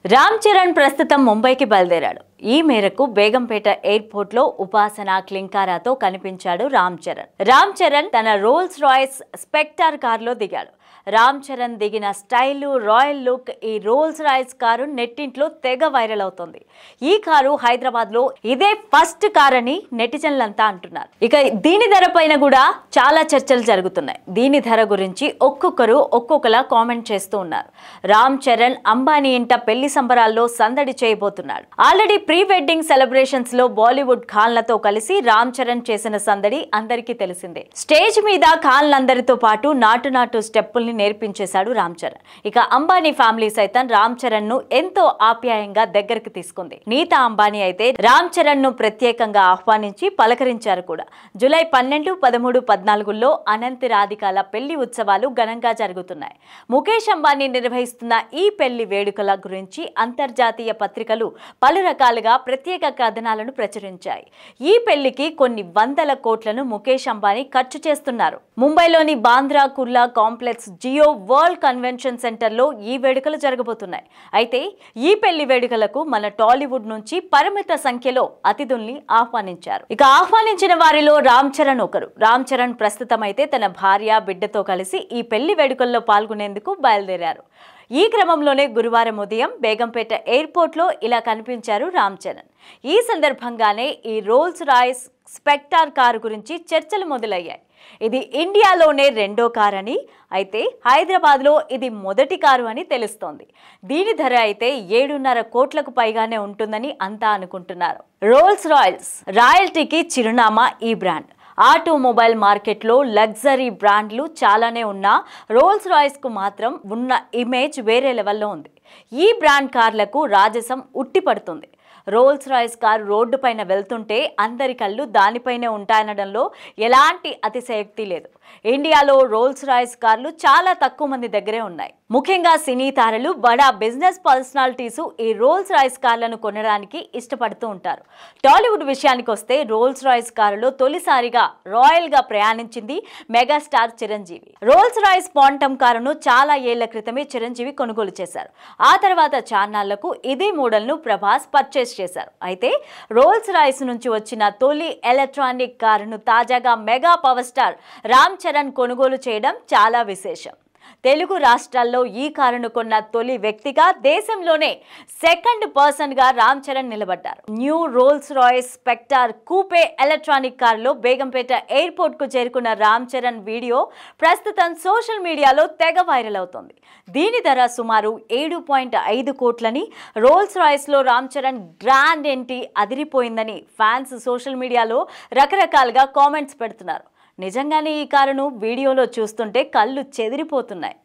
రామ్ చరణ్ ప్రస్తుతం ముంబైకి బయలుదేరాడు. ఈ మేరకు బేగంపేట ఎయిర్పోర్ట్ లో ఉపాసన క్లింకారాతో కనిపించాడు రామ్ చరణ్ తన రోల్స్ రాయ్స్ స్పెక్టర్ కారులో దిగాడు. రామ్ చరణ్ దిగిన స్టైలు, రాయల్ లుక్ ఈ రోల్స్ రాయ్స్ కారు నెట్టింట్లో తెగ వైరల్ అవుతుంది. ఈ కారు హైదరాబాద్ లో ఇదే ఫస్ట్ కార్ అని నెటిజన్లంతా అంటున్నారు. ఇక దీని ధర పైన కూడా చాలా చర్చలు జరుగుతున్నాయి. దీని ధర గురించి ఒక్కొక్కరు ఒక్కొక్కలా కామెంట్ చేస్తూ ఉన్నారు. రామ్ చరణ్ అంబానీ ఇంట పెళ్లి సంబరాల్లో సందడి చేయబోతున్నాడు. ఆల్రెడీ ప్రీ వెడ్డింగ్ సెలబ్రేషన్స్ లో బాలీవుడ్ ఖాన్లతో కలిసి రామ్ చరణ్ చేసిన సందడి అందరికీ తెలిసిందే. స్టేజ్ మీద ఖాన్లందరితో పాటు నాటు స్టెప్పుల్ని నేర్పించేశాడు రామ్ చరణ్. ఇక అంబానీ ఫ్యామిలీ సైతం రామ్ చరణ్ ను ఎంతో ఆప్యాయంగా దగ్గరికి తీసుకుంది. నీతా అంబానీ అయితే రామ్ చరణ్ ను ప్రత్యేకంగా ఆహ్వానించి పలకరించారు కూడా. జూలై 12, 13, 14లో అనంత్ రాధికాల పెళ్లి ఉత్సవాలు ఘనంగా జరుగుతున్నాయి. ముఖేష్ అంబానీ నిర్వహిస్తున్న ఈ పెళ్లి వేడుకల గురించి అంతర్జాతీయ పత్రికలు పలు రకాలుగా ప్రత్యేక కథనాలను ప్రచురించాయి. ఈ పెళ్లికి కొన్ని వందల కోట్లను ముఖేష్ అంబానీ ఖర్చు చేస్తున్నారు. ముంబైలోని Bandra Kurla Complex Jio World Convention Centre లో ఈ వేడుకలు జరగబోతున్నాయి. అయితే ఈ పెళ్లి వేడుకలకు మన టాలీవుడ్ నుంచి పరిమిత సంఖ్యలో అతిథుల్ని ఆహ్వానించారు. ఇక ఆహ్వానించిన వారిలో రామ్ చరణ్ ఒకరు. రామ్ చరణ్ ప్రస్తుతం అయితే తన భార్య, బిడ్డతో కలిసి ఈ పెళ్లి వేడుకల్లో పాల్గొనేందుకు బయలుదేరారు. ఈ క్రమంలోనే గురువారం ఉదయం బేగంపేట ఎయిర్పోర్ట్ లో ఇలా కనిపించారు రామ్ చరణ్. ఈ సందర్భంగానే ఈ రోల్స్ రాయ్స్ స్పెక్టర్ కారు గురించి చర్చలు మొదలయ్యాయి. ఇది ఇండియాలోనే రెండో కారు అని, అయితే హైదరాబాద్లో ఇది మొదటి కారు అని తెలుస్తోంది. దీని ధర అయితే 7.5 కోట్లకు పైగానే ఉంటుందని అంతా అనుకుంటున్నారు. రోల్స్ రాయ్స్ రాయల్టీకి చిరునామా ఈ బ్రాండ్. ఆటోమొబైల్ మార్కెట్లో లగ్జరీ బ్రాండ్లు చాలానే ఉన్నా రోల్స్ రాయ్స్కు మాత్రం ఉన్న ఇమేజ్ వేరే లెవెల్లో ఉంది. ఈ బ్రాండ్ కార్లకు రాజసం ఉట్టిపడుతుంది. రోల్స్ రాయ్స్ కారు రోడ్డు పైన వెళ్తుంటే అందరి కళ్ళు దానిపైనే ఉంటాయనడంలో ఎలాంటి అతిశయోక్తి లేదు. ఇండియాలో రోల్స్ రాయ్స్ కార్లు చాలా తక్కువ మంది దగ్గరే ఉన్నాయి. ముఖ్యంగా సినీ తారలు, బడా బిజినెస్ పర్సనాలిటీస్ ఈ రోల్స్ రాయ్స్ కార్లను కొనడానికి ఇష్టపడుతూ ఉంటారు. టాలీవుడ్ విషయానికి వస్తే రోల్స్ రాయ్స్ కారులో తొలిసారిగా రాయల్ గా ప్రయాణించింది మెగాస్టార్ చిరంజీవి. రోల్స్ రాయ్స్ పాంటమ్ కారును చాలా ఏళ్ల క్రితమే చిరంజీవి కొనుగోలు చేశారు. ఆ తర్వాత చాన్నాళ్లకు ఇదే మోడల్ ను ప్రభాస్ పర్చేస్ చేశారు. అయితే రోల్స్ రాయ్స్ నుంచి వచ్చిన తొలి ఎలక్ట్రానిక్ కారును తాజాగా mega power star Ram Charan కొనుగోలు చేయడం చాలా విశేషం. తెలుగు రాష్ట్రాల్లో ఈ కారును కొన్న తొలి వ్యక్తిగా, దేశంలోనే సెకండ్ పర్సన్ గా రామ్ చరణ్ నిలబడ్డారు. New Rolls Royce Spectre coupe electronic కారులో బేగంపేట ఎయిర్పోర్ట్ కు చేరుకున్న రామ్ చరణ్ వీడియో ప్రస్తుతం సోషల్ మీడియాలో తెగ వైరల్ అవుతోంది. దీని ధర సుమారు 7.5 కోట్లని, రోల్స్ రాయ్స్ లో రామ్ చరణ్ గ్రాండ్ ఎంట్రీ అదిరిపోయిందని ఫ్యాన్స్ సోషల్ మీడియాలో రకరకాలుగా కామెంట్స్ పెడుతున్నారు. నిజంగానే ఈ కారును వీడియోలో చూస్తుంటే కళ్ళు చెదిరిపోతున్నాయి.